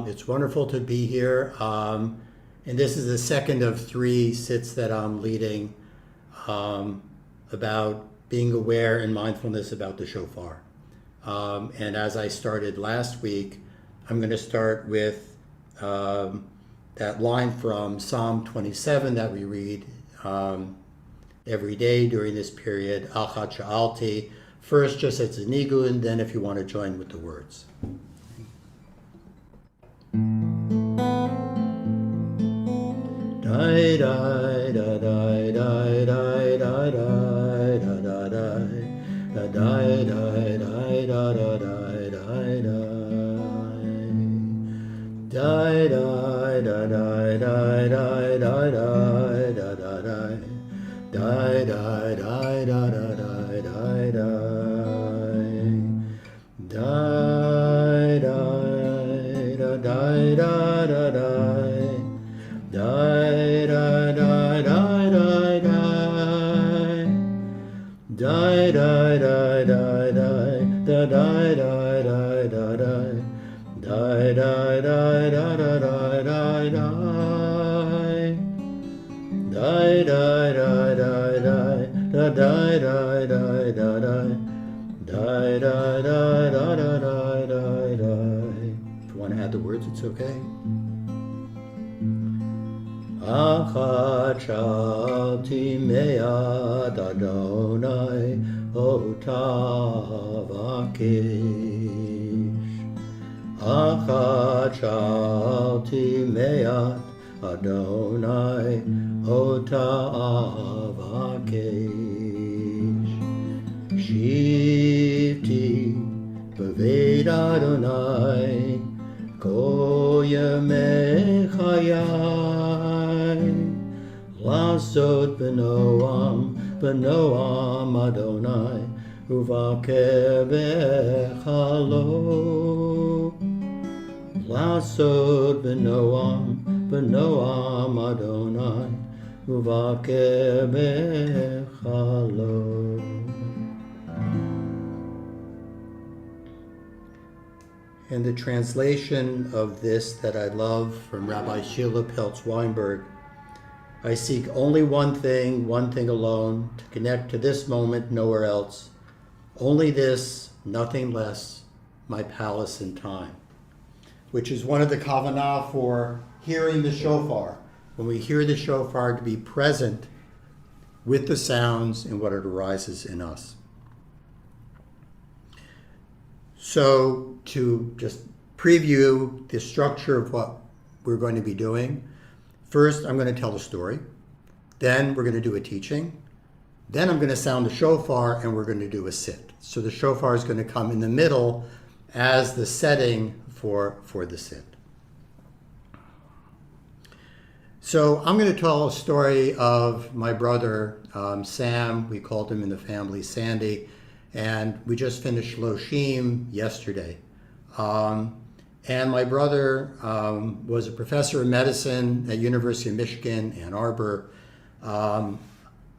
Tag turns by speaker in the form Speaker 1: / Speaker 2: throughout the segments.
Speaker 1: It's wonderful to be here. And this is the second of 3 sits that I'm leading about being aware and mindfulness about the shofar. And as I started last week, I'm going to start with that line from Psalm 27 that we read every day during this period, Achat Sha'alti. First, just as a nigun, then if you want to join with the words. Die, die, da, die, die, die, die, die, da, da, die, da, die, die, die, da, da, die, die, die, die, die, da, die, die, die, die, die, da, da, die, die, die, die, da, da, die, die, die, die, die, da, die, da, da, die. Die, die, die, die, die, die. Die, die, die, die, die, da, die, die, die, da, die. Die, die, die, da, da, die, die, die. Die, die, die, die, die, da, die, die, die, da, die. Die, die, die, da, da, die, die, die. If you want to add the words, it's okay. Achat Sha'alti me'ad Adonai otav akish. Achat Sha'alti me'ad Adonai otav akish. Shivti b'veit Adonai kol yemei chayai. Lasot b'noam, b'noam Adonai, uvaker b'chalo. Lasot b'noam, b'noam Adonai, uvaker b'chalo. And the translation of this that I love from Rabbi Sheila Peltz-Weinberg: I seek only one thing alone, to connect to this moment, nowhere else. Only this, nothing less, my palace in time. Which is one of the kavanah for hearing the shofar. When we hear the shofar, to be present with the sounds and what it arises in us. So to just preview the structure of what we're going to be doing, first, I'm going to tell the story. Then we're going to do a teaching. Then I'm going to sound the shofar and we're going to do a sit. So the shofar is going to come in the middle as the setting for the sit. So I'm going to tell a story of my brother, Sam. We called him in the family Sandy. And we just finished Shloshim yesterday. And my brother was a professor of medicine at University of Michigan, Ann Arbor, an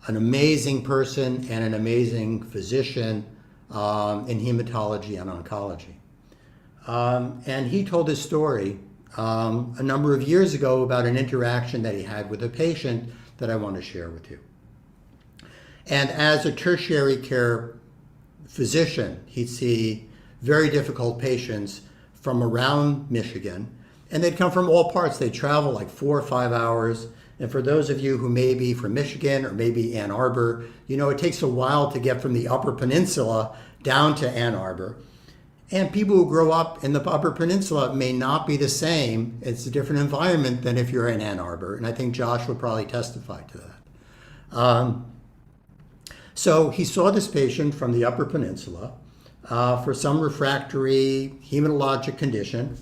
Speaker 1: amazing person and an amazing physician in hematology and oncology. And he told his story a number of years ago about an interaction that he had with a patient that I want to share with you. And as a tertiary care physician, he'd see very difficult patients from around Michigan, and they'd come from all parts. They'd travel like 4 or 5 hours. And for those of you who may be from Michigan or maybe Ann Arbor, you know it takes a while to get from the Upper Peninsula down to Ann Arbor. And people who grow up in the Upper Peninsula may not be the same. It's a different environment than if you're in Ann Arbor. And I think Josh would probably testify to that. So he saw this patient from the Upper Peninsula for some refractory hematologic condition,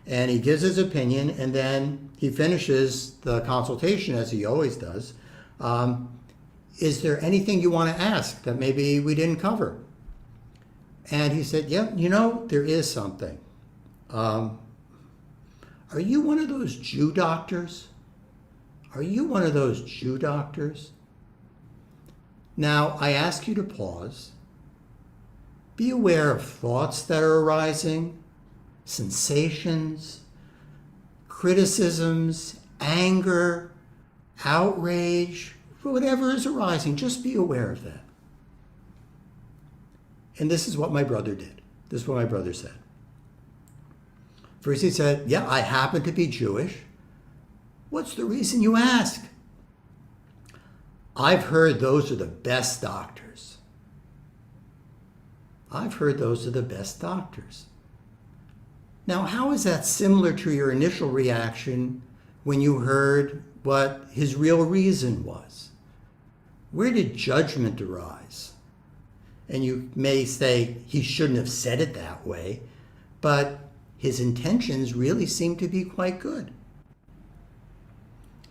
Speaker 1: and he gives his opinion, and then he finishes the consultation, as he always does. Is there anything you want to ask that maybe we didn't cover? And he said, yeah, you know, there is something. Are you one of those Jew doctors? Are you one of those Jew doctors? Now, I ask you to pause. Be aware of thoughts that are arising, sensations, criticisms, anger, outrage, whatever is arising, just be aware of that. And this is what my brother did. This is what my brother said. First he said, yeah, I happen to be Jewish. What's the reason, you ask? I've heard those are the best doctors. I've heard those are the best doctors. Now, how is that similar to your initial reaction when you heard what his real reason was? Where did judgment arise? And you may say he shouldn't have said it that way, but his intentions really seem to be quite good.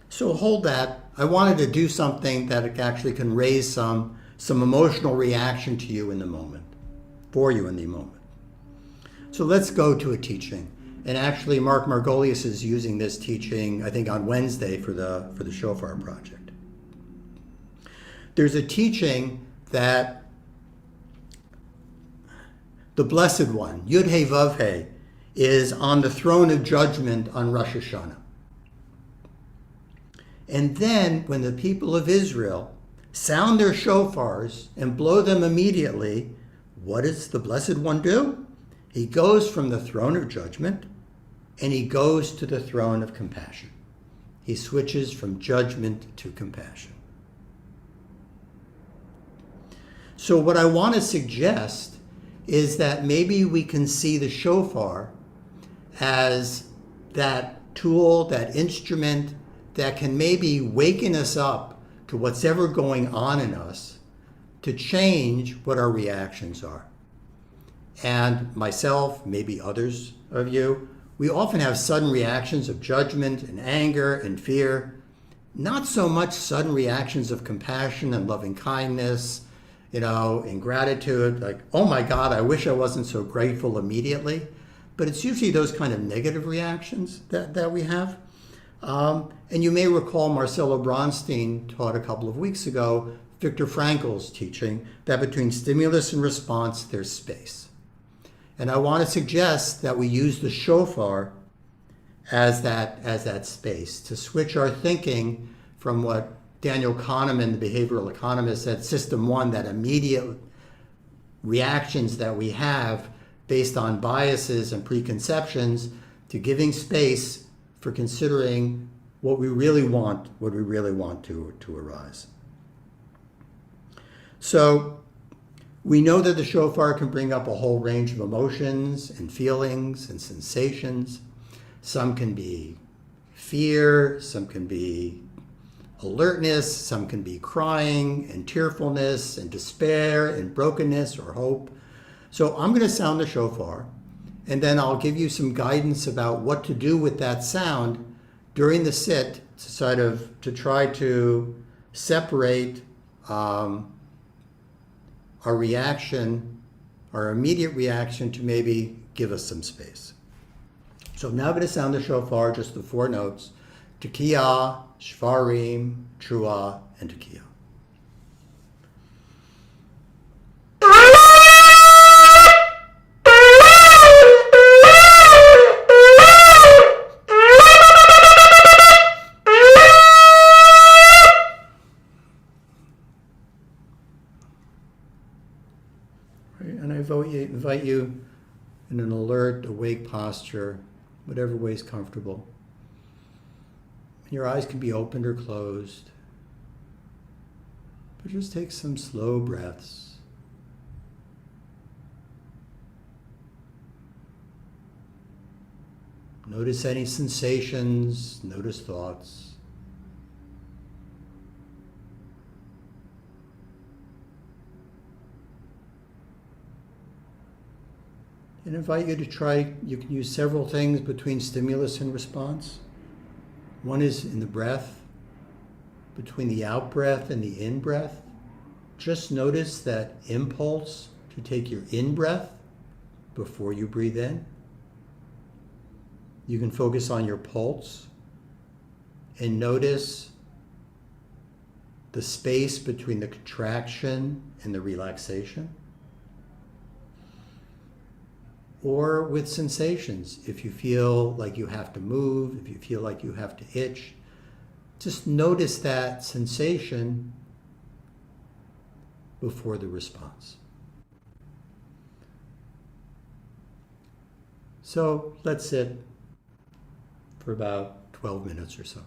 Speaker 1: So hold that. I wanted to do something that actually can raise some emotional reaction to you in the moment, for you in the moment. So let's go to a teaching. And actually, Mark Margolius is using this teaching, I think, on Wednesday for the Shofar Project. There's a teaching that the Blessed One, Yud-He Vav-He, is on the throne of judgment on Rosh Hashanah. And then when the people of Israel sound their shofars and blow them immediately, what does the Blessed One do? He goes from the throne of judgment and he goes to the throne of compassion. He switches from judgment to compassion. So what I want to suggest is that maybe we can see the shofar as that tool, that instrument that can maybe waken us up to what's ever going on in us to change what our reactions are. And myself, maybe others of you, we often have sudden reactions of judgment and anger and fear, not so much sudden reactions of compassion and loving kindness, and gratitude, like, oh my God, I wish I wasn't so grateful immediately. But it's usually those kind of negative reactions that we have. And you may recall Marcelo Bronstein taught a couple of weeks ago, Viktor Frankl's teaching, that between stimulus and response, there's space. And I want to suggest that we use the shofar as that space to switch our thinking from what Daniel Kahneman, the behavioral economist, said, system one, that immediate reactions that we have based on biases and preconceptions, to giving space for considering what we really want to arise. So we know that the shofar can bring up a whole range of emotions and feelings and sensations. Some can be fear, some can be alertness, some can be crying and tearfulness and despair and brokenness or hope. So I'm going to sound the shofar, and then I'll give you some guidance about what to do with that sound during the sit to try to separate our reaction, our immediate reaction, to maybe give us some space. So I'm now going to sound the shofar, just the 4 notes: Tekiah, Shvarim, Truah, and Tekiah. And I invite you in an alert, awake posture, whatever way is comfortable. Your eyes can be opened or closed, but just take some slow breaths. Notice any sensations, notice thoughts. And invite you to try, you can use several things between stimulus and response. One is in the breath, between the out breath and the in breath. Just notice that impulse to take your in breath before you breathe in. You can focus on your pulse and notice the space between the contraction and the relaxation. or with sensations. If you feel like you have to move, if you feel like you have to itch, just notice that sensation before the response. So let's sit for about 12 minutes or so.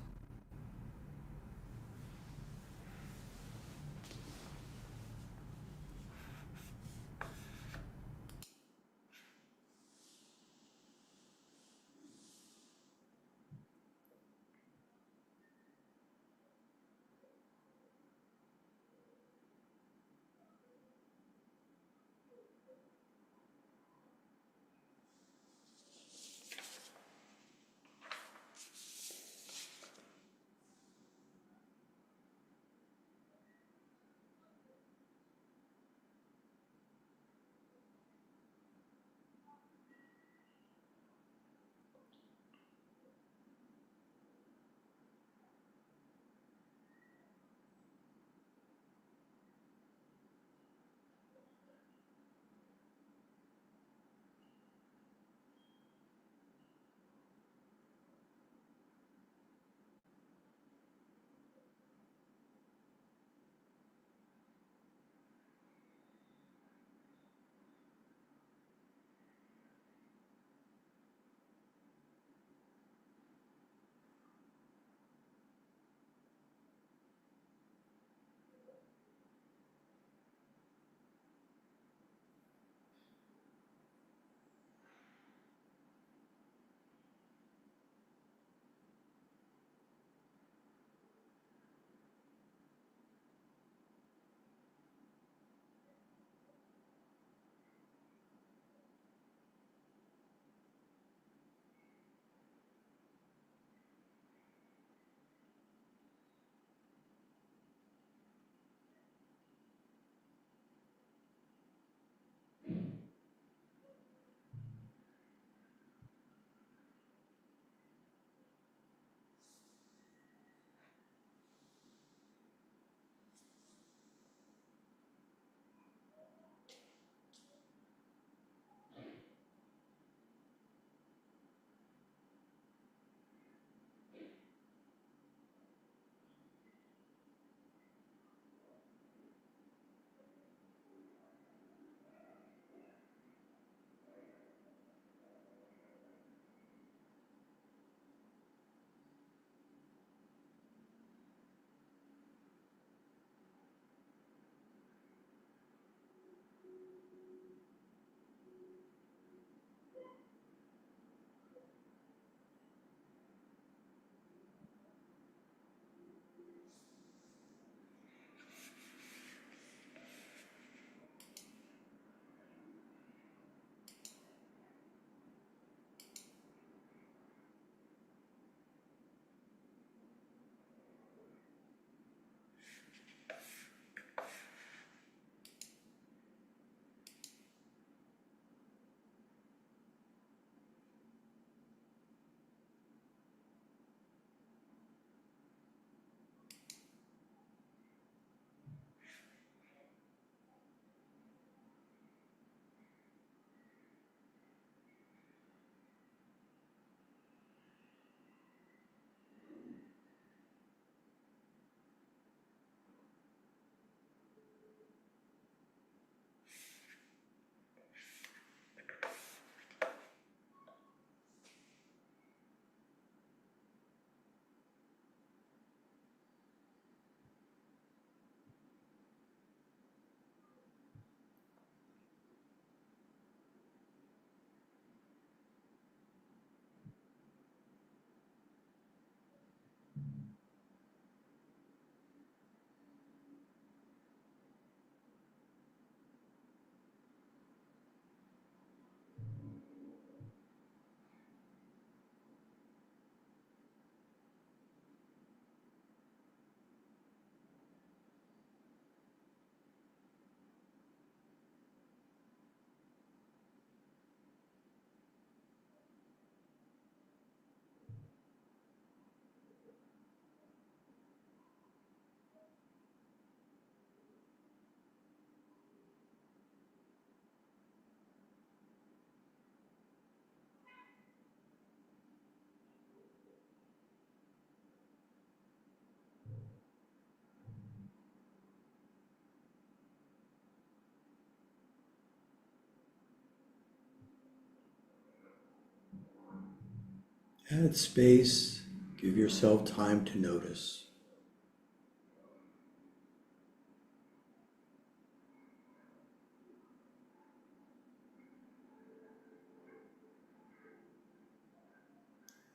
Speaker 1: Add space, give yourself time to notice.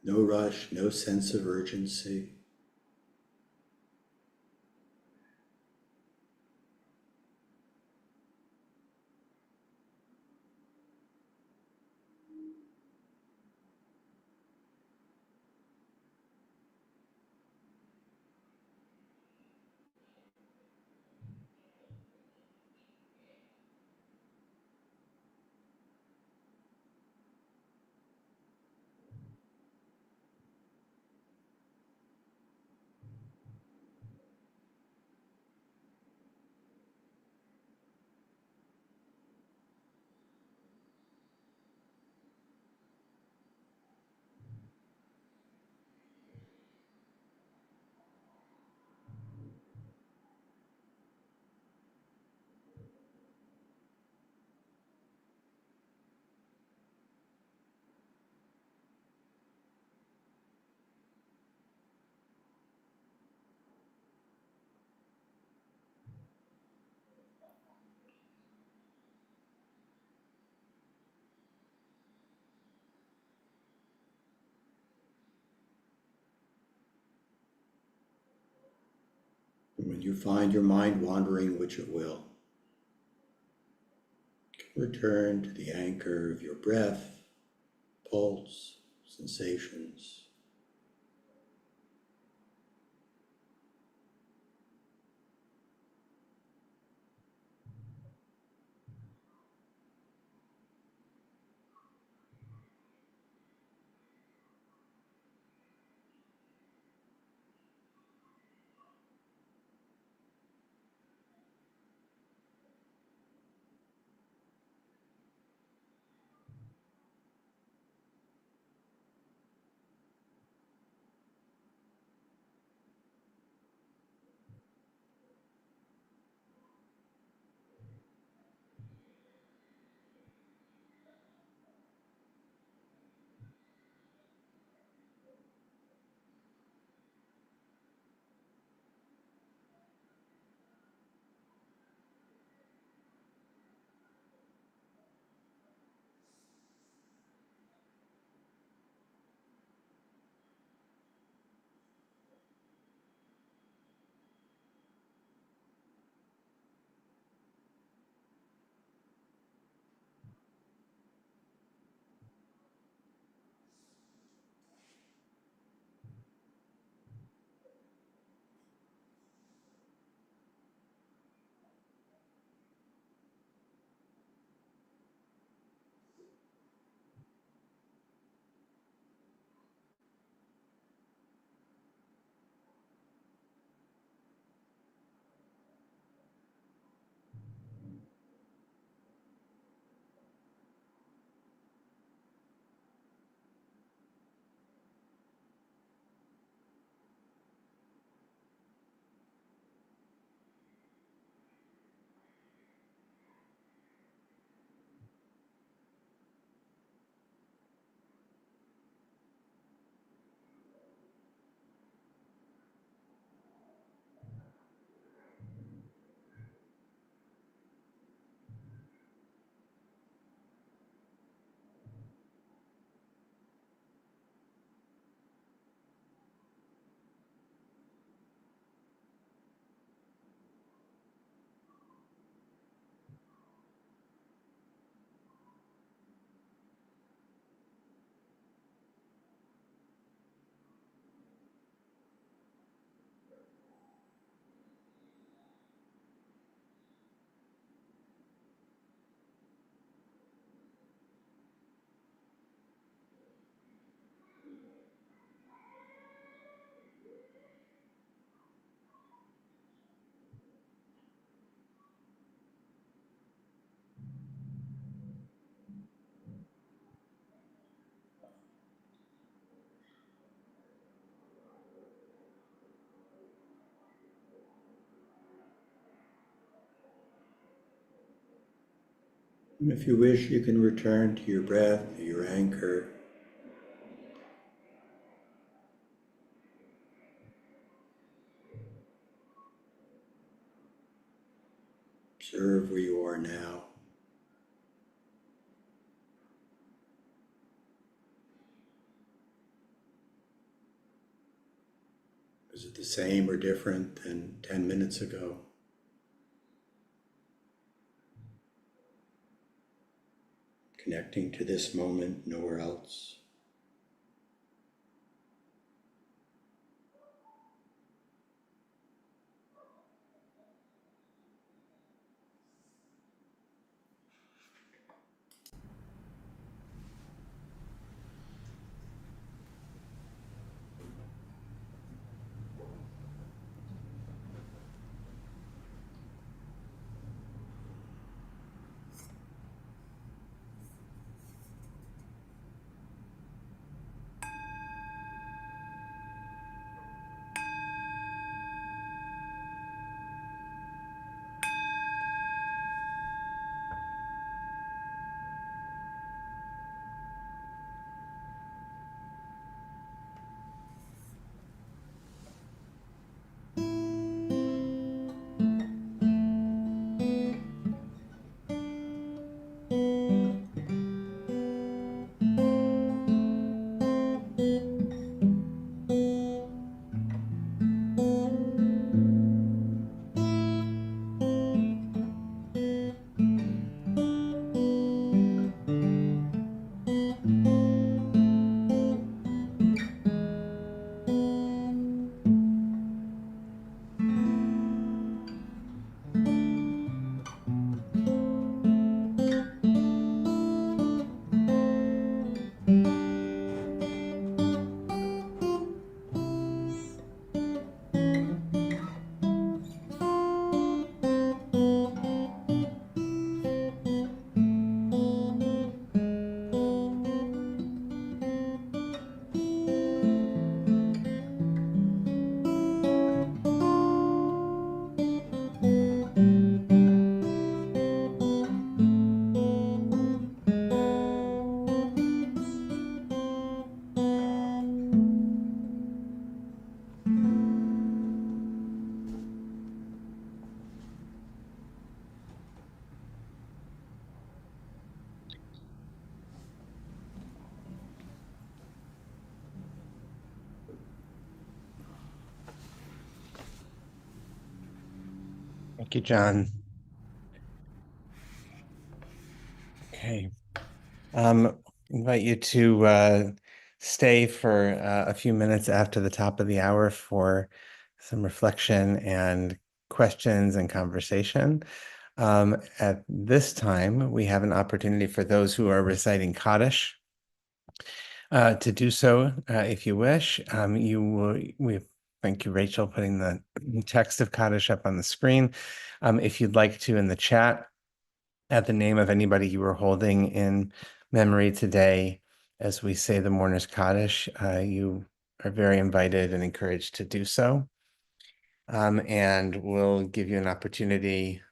Speaker 1: No rush, no sense of urgency. And when you find your mind wandering, which it will, return to the anchor of your breath, pulse, sensations. And if you wish, you can return to your breath, your anchor, Observe where you are now. Is it the same or different than 10 minutes ago? Connecting to this moment, nowhere else.
Speaker 2: Thank you, John. Okay. Invite you to stay for a few minutes after the top of the hour for some reflection and questions and conversation. At this time, we have an opportunity for those who are reciting Kaddish to do so if you wish. We thank you, Rachel, putting the text of Kaddish up on the screen. If you'd like to in the chat, add the name of anybody you were holding in memory today as we say the Mourner's Kaddish. You are very invited and encouraged to do so. And we'll give you an opportunity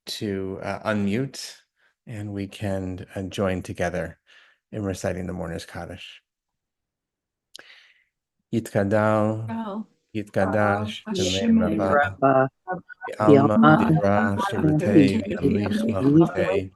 Speaker 2: to unmute and we can join together in reciting the Mourner's Kaddish. Yitkadal, Yitkadash, Shemei Rabbah, Alma Dira, Shiratei, V'yamlich Malchutei,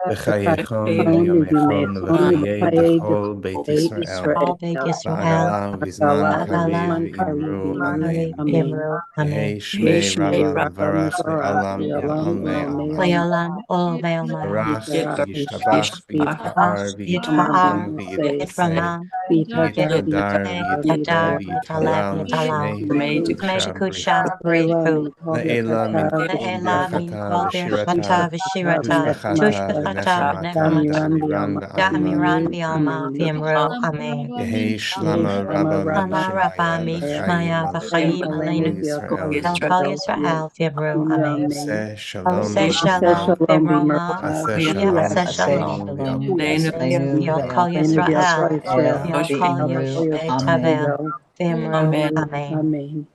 Speaker 2: V'chayechon, V'yomechon, V'chaye B'chol Beit Yisrael,
Speaker 3: All Beit Yisrael,
Speaker 2: Ba'agala, V'zman
Speaker 3: Ba'agala,
Speaker 2: Kariv, V'imru, Amen.
Speaker 3: Imru, Amen.
Speaker 2: Yehi Shmei Rabbah Mevarach Le'olam, V'almei Olam.
Speaker 3: Leolam, Ol Ve'olam,
Speaker 2: Barach, Yishtabach, V'yitka'ar,
Speaker 3: Yitfa'ar,
Speaker 2: V'yitkadam, V'yitkaseh,
Speaker 3: Yitramam,
Speaker 2: V'yitkadar, V'yitkadeh,
Speaker 3: Yitadar, Yitaleh,
Speaker 2: V'yitalal,
Speaker 3: Yitalal,
Speaker 2: Shmei
Speaker 3: Shmei
Speaker 2: Shekusha
Speaker 3: Shekusha,
Speaker 2: B'richu.
Speaker 3: B'richu,
Speaker 2: Le'ela min kol
Speaker 3: Le'ela min
Speaker 2: birchata
Speaker 3: kol
Speaker 2: v'shirata
Speaker 3: birchata v'shirata,
Speaker 2: ushbechata
Speaker 3: tushbechata
Speaker 2: v'nechemata
Speaker 3: v'nechemata,
Speaker 2: da'amiran ba'alma
Speaker 3: da'amiran
Speaker 2: v'imru.
Speaker 3: b'alma v'imru, Amen.
Speaker 2: Yehi shlama rabba
Speaker 3: Lama Rabba
Speaker 2: mishmaya
Speaker 3: Mishmaya
Speaker 2: v'chayim
Speaker 3: V'chayim
Speaker 2: aleinu kol
Speaker 3: Aleinu,
Speaker 2: Yisrael.
Speaker 3: Kol Yisrael v'imru, Amen.
Speaker 2: Aseh shalom
Speaker 3: Say shalom
Speaker 2: b'mrocha.
Speaker 3: v'roma,
Speaker 2: Aseh shalom
Speaker 3: v'yaseh
Speaker 4: Aseh
Speaker 3: shalom,
Speaker 2: b'shalom
Speaker 4: shalom,
Speaker 2: v'yam Yisrael.
Speaker 3: v'yal
Speaker 4: Aleinu,
Speaker 3: Kol Yisrael,
Speaker 4: Israel,
Speaker 3: v'yal Kol
Speaker 4: Be'imru, Amen.
Speaker 3: Tavel, v'imru, Amen.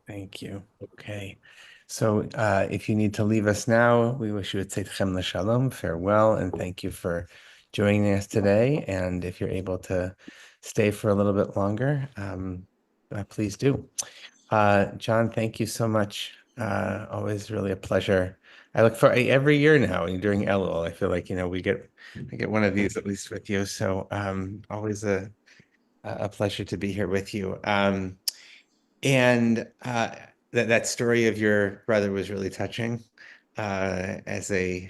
Speaker 2: Thank you. Okay. So if you need to leave us now, we wish you a Tzedchem L'Shalom, farewell, and thank you for joining us today. And if you're able to stay for a little bit longer, Please do. Jon, thank you so much. Always really a pleasure. I look for every year now during Elul. I feel like, I get one of these at least with you. So always a pleasure to be here with you. And that story of your brother was really touching as a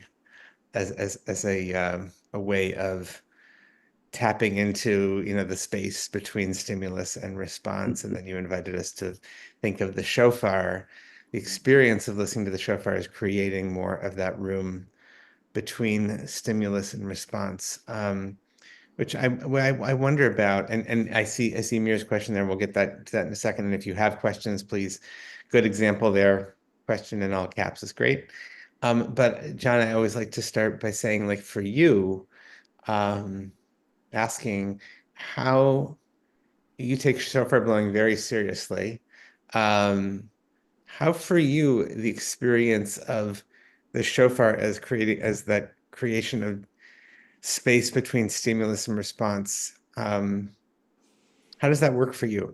Speaker 2: way of tapping into the space between stimulus and response. And then you invited us to think of the shofar, the experience of listening to the shofar is creating more of that room between stimulus and response, which I wonder about. And I see Mir's question there, and we'll get to that in a second. And if you have questions, please, good example there, question in all caps is great. But Jon, I always like to start by saying, like, for you, asking how you take shofar blowing very seriously. How for you the experience of the shofar as that creation of space between stimulus and response, how does that work for you?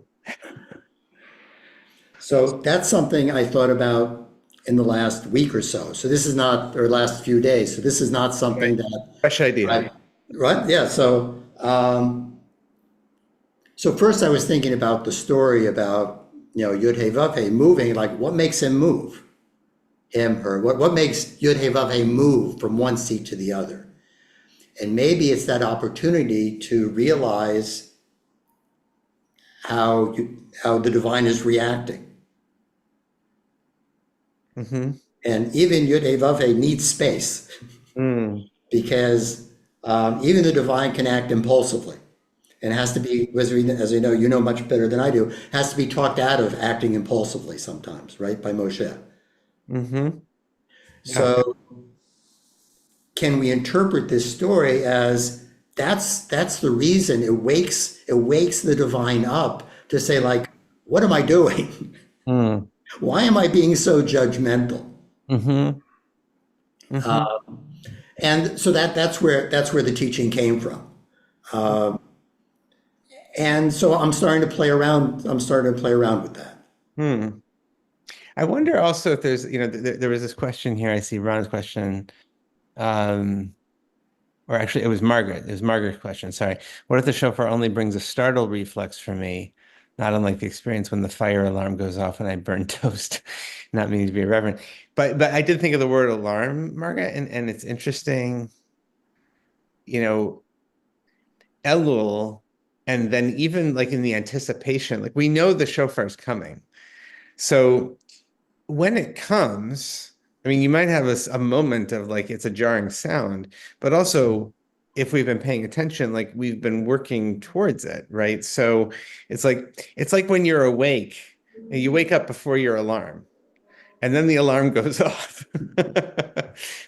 Speaker 1: So that's something I thought about in the last week or so. So this is not, or last few days. So this is not something that
Speaker 2: Fresh idea.
Speaker 1: right? Yeah. So first I was thinking about the story about, Yud Hey Vav Hey moving, like what makes him move? Him, her, what makes Yud Hey Vav Hey move from one seat to the other? And maybe it's that opportunity to realize how the divine is reacting.
Speaker 2: Mm-hmm.
Speaker 1: And even Yud Hey Vav Hey needs space because even the divine can act impulsively and has to be, as I know, you know much better than I do, has to be talked out of acting impulsively sometimes, right? By Moshe.
Speaker 2: Mm-hmm. Yeah.
Speaker 1: So can we interpret this story as that's the reason it wakes the divine up to say, like, what am I doing?
Speaker 2: Mm.
Speaker 1: Why am I being so judgmental?
Speaker 2: Mm-hmm. Mm-hmm.
Speaker 1: And so that's where the teaching came from. And so I'm starting to play around. With that.
Speaker 2: Hmm. I wonder also if there's, there was this question here. I see Ron's question. Or actually, it was Margaret. It was Margaret's question. Sorry. What if the shofar only brings a startle reflex for me, not unlike the experience when the fire alarm goes off and I burn toast? Not meaning to be irreverent, but I did think of the word alarm, Margaret, and it's interesting. Elul, and then even like in the anticipation, like we know the shofar is coming, so when it comes, I mean, you might have a moment of like it's a jarring sound, but also if we've been paying attention, like we've been working towards it, right? So it's like when you're awake and you wake up before your alarm and then the alarm goes off,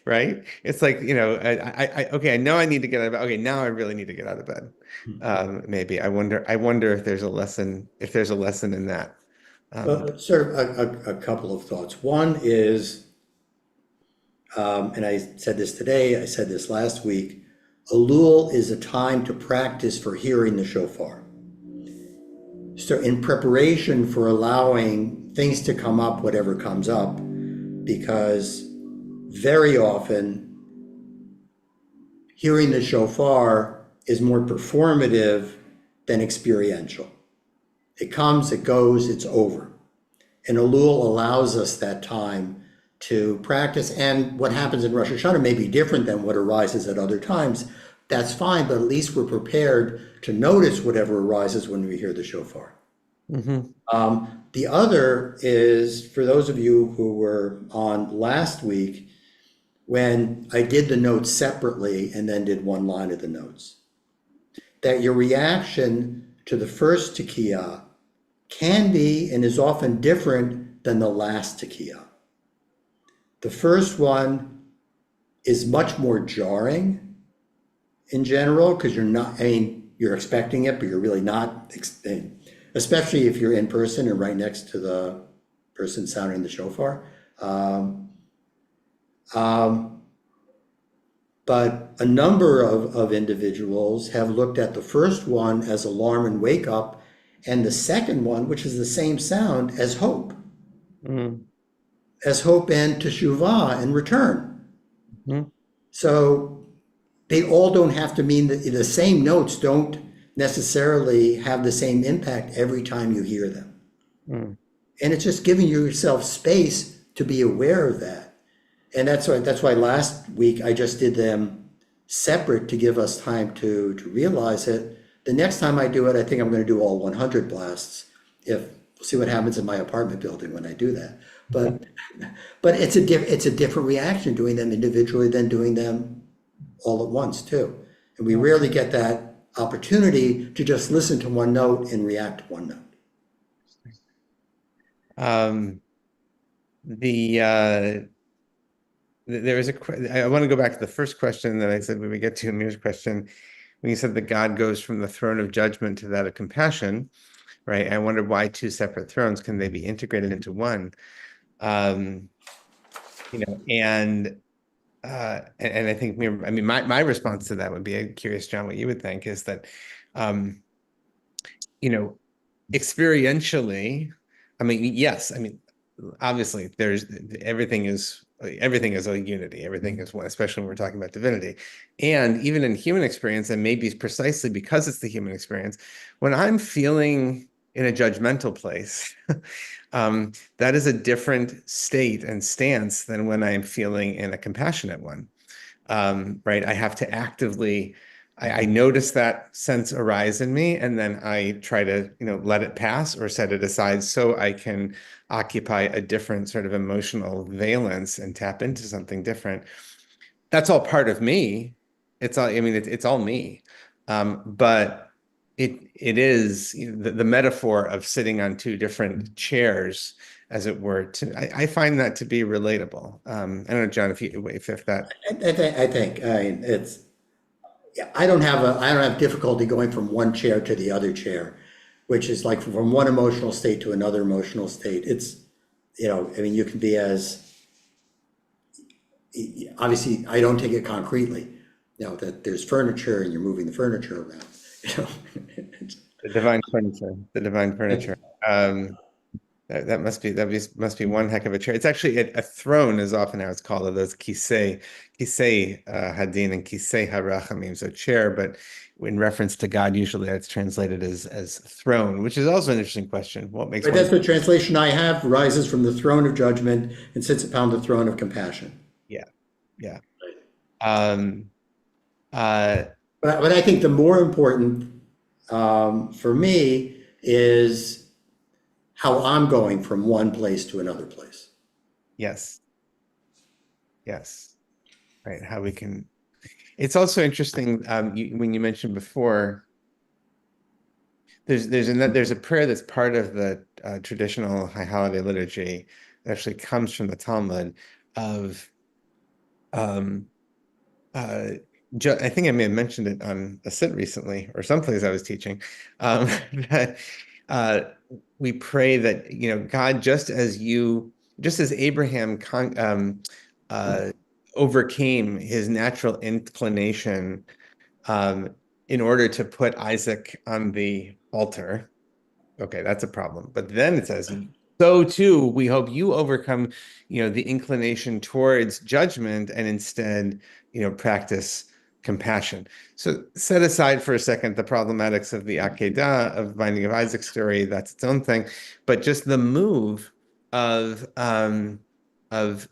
Speaker 2: right? It's like, okay, I know I need to get out of bed. Okay, now I really need to get out of bed. Maybe I wonder if there's a lesson in that.
Speaker 1: But sort of a couple of thoughts. One is, and I said this today, I said this last week, Elul is a time to practice for hearing the shofar. So in preparation for allowing things to come up, whatever comes up, because very often hearing the shofar is more performative than experiential. It comes, it goes, it's over. And Elul allows us that time to practice. And what happens in Rosh Hashanah may be different than what arises at other times. That's fine, but at least we're prepared to notice whatever arises when we hear the shofar.
Speaker 2: Mm-hmm.
Speaker 1: The other is, for those of you who were on last week, when I did the notes separately and then did one line of the notes, that your reaction to the first tekiah can be and is often different than the last tekiah. The first one is much more jarring in general because you're expecting it, but you're really not, especially if you're in person and right next to the person sounding the shofar. But a number of individuals have looked at the first one as alarm and wake up And the second one, which is the same sound as hope,
Speaker 2: Mm,
Speaker 1: as hope and teshuvah and return.
Speaker 2: mm,
Speaker 1: So they all don't have to mean that the same notes don't necessarily have the same impact every time you hear them.
Speaker 2: mm.
Speaker 1: And it's just giving yourself space to be aware of that. And that's why last week I just did them separate to give us time to realize it. The next time I do it, I think I'm going to do all 100 blasts. If we'll see what happens in my apartment building when I do that. But it's a different reaction doing them individually than doing them all at once too. And we rarely get that opportunity to just listen to one note and react to one note.
Speaker 2: Um, there is I want to go back to the first question that I said when we get to Amir's question, when you said that God goes from the throne of judgment to that of compassion, right? I wondered why two separate thrones, can they be integrated into one? Um, and I think, I mean, my response to that would be, I'm curious, John, what you would think is that, um, experientially, I mean, yes, I mean, obviously there's everything is a unity, everything is one, especially when we're talking about divinity. And even in human experience, and maybe precisely because it's the human experience, when I'm feeling in a judgmental place, that is a different state and stance than when I'm feeling in a compassionate one. Right? I have to actively, I notice that sense arise in me, and then I try to, let it pass or set it aside so I can occupy a different sort of emotional valence and tap into something different. That's all part of me. It's all, I mean, it's all me. But it is the metaphor of sitting on two different chairs, as it were. I find that to be relatable. I don't know, John, if that.
Speaker 1: I think it's. I don't have difficulty going from one chair to the other chair, which is like from one emotional state to another emotional state. It's, I mean, you can be as, obviously, I don't take it concretely, that there's furniture and you're moving the furniture around,
Speaker 2: The divine furniture, the divine furniture. That must be one heck of a chair. It's actually a throne is often how it's called, of those kisei hadin and kisei harachamim, so chair, but in reference to God, usually that's translated as throne, which is also an interesting question. What makes
Speaker 1: But that's the translation I have, rises from the throne of judgment and sits upon the throne of compassion.
Speaker 2: Yeah, yeah. Um, uh,
Speaker 1: but I think the more important for me is how I'm going from one place to another place.
Speaker 2: yes, yes, right. How we can. It's also interesting when you mentioned before. There's a prayer that's part of the traditional High Holiday liturgy that actually comes from the Talmud of um, uh, I think I may have mentioned it on a sit recently or someplace I was teaching, that uh, we pray that God, just as Abraham overcame his natural inclination um, in order to put Isaac on the altar. Okay, that's a problem. But then it says, so too, we hope you overcome, the inclination towards judgment and instead, practice compassion. So set aside for a second the problematics of the Akedah, of Binding of Isaac story, that's its own thing. But just the move of the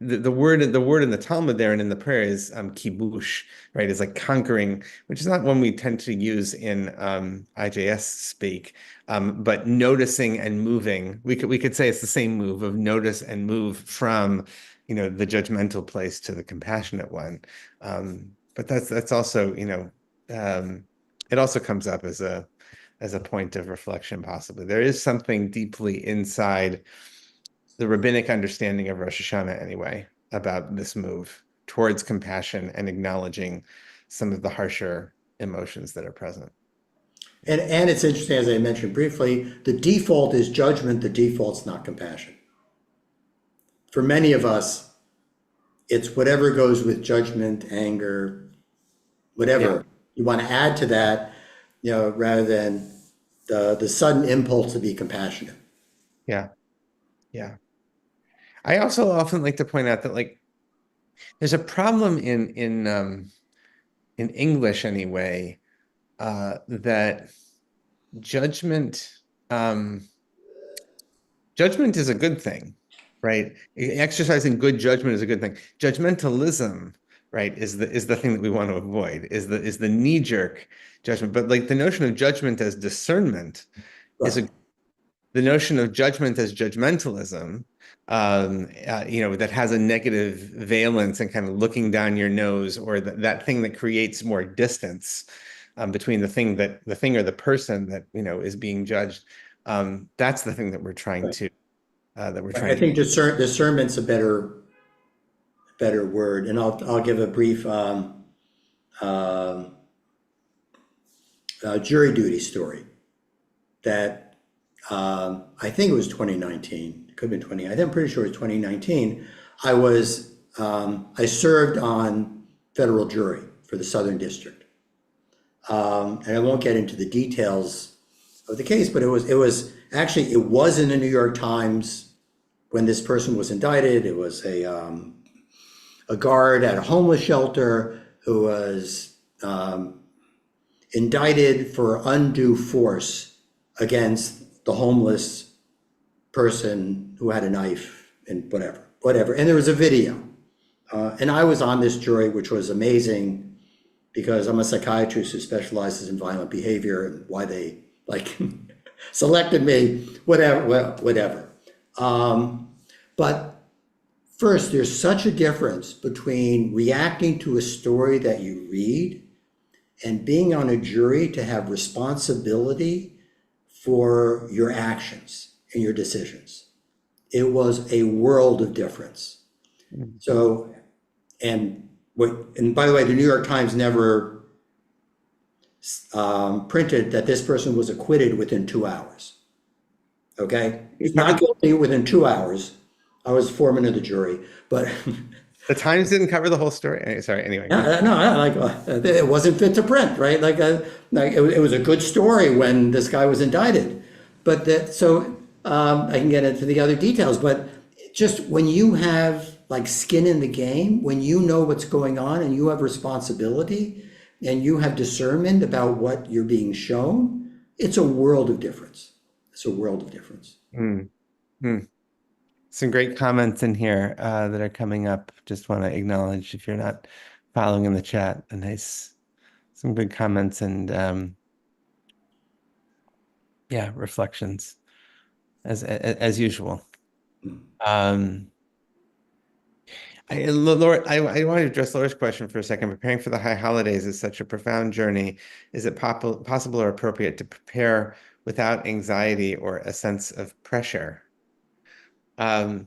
Speaker 2: word in the Talmud there and in the prayer is kibush, right? Is like conquering, which is not one we tend to use in IJS speak, but noticing and moving. We could say it's the same move of notice and move from the judgmental place to the compassionate one. But that's also it also comes up as a point of reflection. Possibly there is something deeply inside the rabbinic understanding of Rosh Hashanah anyway, about this move towards compassion and acknowledging some of the harsher emotions that are present.
Speaker 1: And it's interesting, as I mentioned briefly, the default is judgment, the default's not compassion. For many of us, it's whatever goes with judgment, anger, whatever.
Speaker 2: Yeah.
Speaker 1: You want to add to that, rather than the sudden impulse to be compassionate.
Speaker 2: Yeah. Yeah. I also often like to point out that like there's a problem in English anyway, that judgment um judgment is a good thing, right? Exercising good judgment is a good thing. Judgmentalism, right, is the thing that we want to avoid, is the knee-jerk judgment. But like the notion of judgment as discernment is
Speaker 1: Right.
Speaker 2: the notion of judgment as judgmentalism, that has a negative valence and kind of looking down your nose, or that thing that creates more distance between the thing or the person that is being judged. That's the thing that we're trying
Speaker 1: Right.
Speaker 2: to
Speaker 1: I think discernment's a better word, and I'll give a brief jury duty story that I think it was 2019. It could have been 20. I'm pretty sure it was 2019. I served on federal jury for the Southern District, and I won't get into the details of the case, but it was in the New York Times when this person was indicted. It was a guard at a homeless shelter who was indicted for undue force against the homeless person who had a knife and whatever. And there was a video. And I was on this jury, which was amazing because I'm a psychiatrist who specializes in violent behavior, and why they selected me, whatever. But first, there's such a difference between reacting to a story that you read and being on a jury to have responsibility for your actions and your decisions. It was a world of difference. So, and by the way, the New York Times never printed that this person was acquitted within 2 hours. Okay, he's not guilty within 2 hours. I was foreman of the jury, but
Speaker 2: the Times didn't cover the whole story. Sorry, anyway.
Speaker 1: It wasn't fit to print, right? It was a good story when this guy was indicted, but I can get into the other details. But just when you have skin in the game, when you know what's going on and you have responsibility and you have discernment about what you're being shown, it's a world of difference. It's a world of difference.
Speaker 2: Some great comments in here that are coming up. Just want to acknowledge, if you're not following in the chat, some good comments and reflections as usual. Laura, I want to address Laura's question for a second. Preparing for the high holidays is such a profound journey. Is it possible or appropriate to prepare without anxiety or a sense of pressure? John,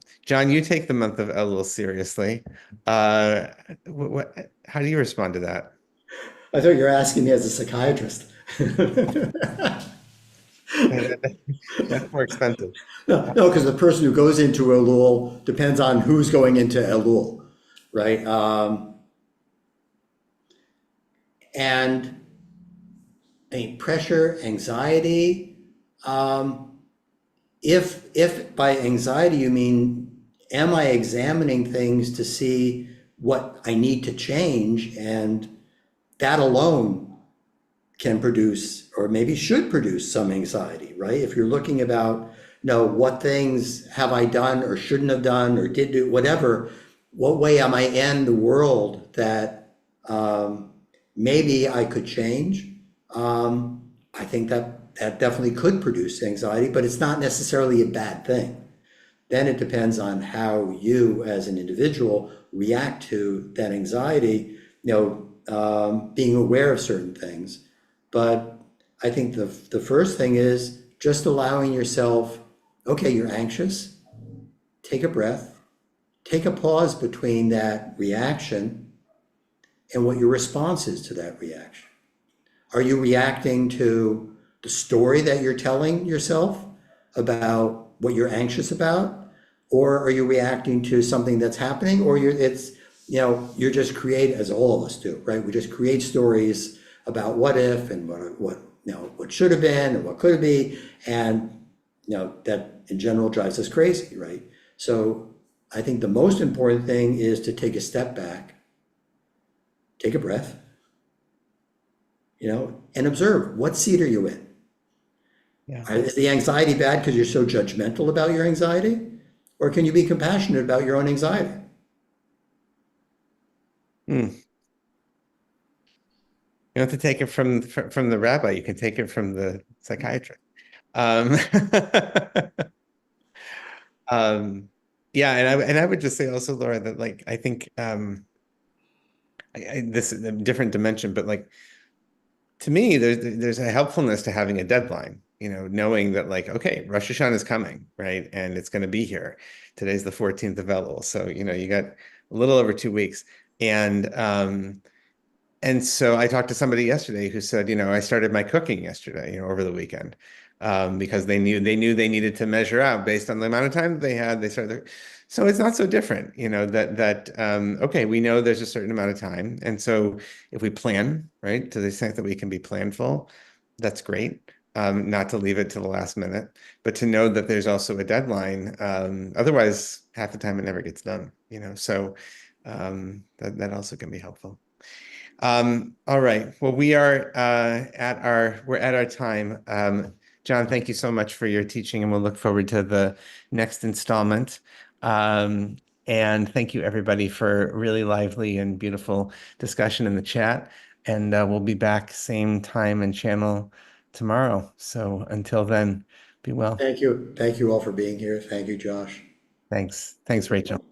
Speaker 2: you take the month of Elul seriously. How do you respond to that?
Speaker 1: I thought you were asking me as a psychiatrist.
Speaker 2: That's more expensive.
Speaker 1: No, because the person who goes into Elul depends on who's going into Elul, right? And pressure, anxiety. If by anxiety you mean, am I examining things to see what I need to change, and that alone can produce, or maybe should produce, some anxiety, right? If you're looking about, what things have I done or shouldn't have done or did do, whatever, what way am I in the world that maybe I could change? I think that definitely could produce anxiety, but it's not necessarily a bad thing. Then it depends on how you as an individual react to that anxiety, being aware of certain things. But I think the first thing is just allowing yourself, okay, you're anxious, take a breath, take a pause between that reaction and what your response is to that reaction. Are you reacting to the story that you're telling yourself about what you're anxious about? Or are you reacting to something that's happening? Or you're just create, as all of us do, right? We just create stories about what if and what should have been and what could be, and that in general drives us crazy, right? So I think the most important thing is to take a step back, take a breath, and observe, what seat are you in?
Speaker 2: Yeah.
Speaker 1: Is the anxiety bad because you're so judgmental about your anxiety? Or can you be compassionate about your own anxiety?
Speaker 2: You don't have to take it from the rabbi. You can take it from the psychiatrist. Yeah, and I would just say also, Laura, that like I think this is a different dimension, but like to me, there's a helpfulness to having a deadline. Knowing that like, okay, Rosh Hashanah is coming, right, and it's going to be here. Today's the 14th of Elul, so you got a little over 2 weeks, and so I talked to somebody yesterday who said, I started my cooking yesterday, over the weekend, because they knew they needed to measure out based on the amount of time that they had. They started, so it's not so different, that okay, we know there's a certain amount of time, and so if we plan, right, to the extent that we can be planful, that's great. Not to leave it to the last minute, but to know that there's also a deadline. Otherwise, half the time it never gets done. So that also can be helpful. All right. Well, we're at our time. Jon, thank you so much for your teaching, and we'll look forward to the next installment. And thank you everybody for a really lively and beautiful discussion in the chat. And we'll be back same time and channel tomorrow. So until then, be well.
Speaker 1: Thank you. Thank you all for being here. Thank you, Josh.
Speaker 2: Thanks. Thanks, Rachel.